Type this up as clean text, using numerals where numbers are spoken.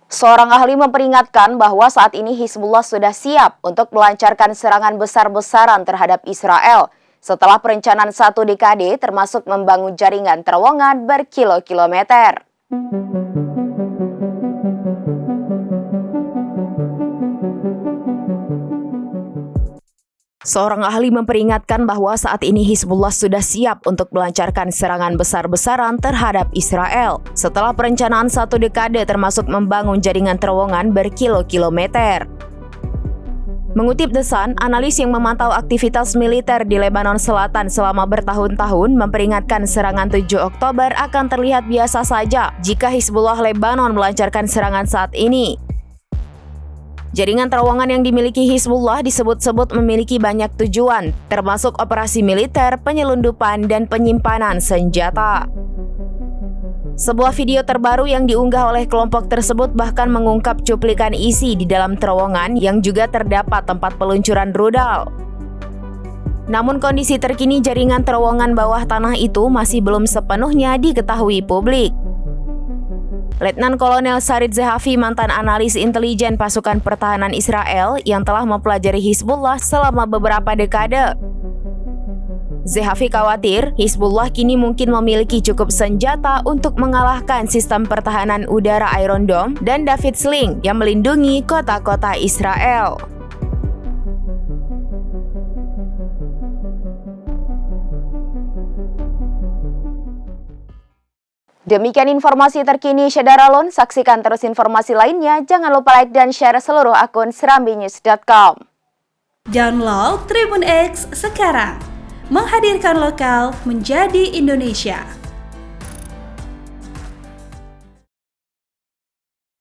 Seorang ahli memperingatkan bahwa saat ini Hizbullah sudah siap untuk melancarkan serangan besar-besaran terhadap Israel setelah perencanaan 1 dekade termasuk membangun jaringan terowongan berkilo-kilometer. Seorang ahli memperingatkan bahwa saat ini Hizbullah sudah siap untuk melancarkan serangan besar-besaran terhadap Israel setelah perencanaan 1 dekade termasuk membangun jaringan terowongan berkilo-kilometer. Mengutip The Sun, analis yang memantau aktivitas militer di Lebanon Selatan selama bertahun-tahun memperingatkan serangan 7 Oktober akan terlihat biasa saja jika Hizbullah Lebanon melancarkan serangan saat ini. Jaringan terowongan yang dimiliki Hizbullah disebut-sebut memiliki banyak tujuan, termasuk operasi militer, penyelundupan, dan penyimpanan senjata. Sebuah video terbaru yang diunggah oleh kelompok tersebut bahkan mengungkap cuplikan isi di dalam terowongan yang juga terdapat tempat peluncuran rudal. Namun kondisi terkini jaringan terowongan bawah tanah itu masih belum sepenuhnya diketahui publik. Letnan Kolonel Sarit Zehafi, mantan analis intelijen pasukan pertahanan Israel yang telah mempelajari Hizbullah selama beberapa dekade. Zehafi khawatir Hizbullah kini mungkin memiliki cukup senjata untuk mengalahkan sistem pertahanan udara Iron Dome dan David Sling yang melindungi kota-kota Israel. Demikian informasi terkini Syadaralun, saksikan terus informasi lainnya, jangan lupa like dan share seluruh akun serambinews.com. Download Tribun X sekarang, menghadirkan lokal menjadi Indonesia.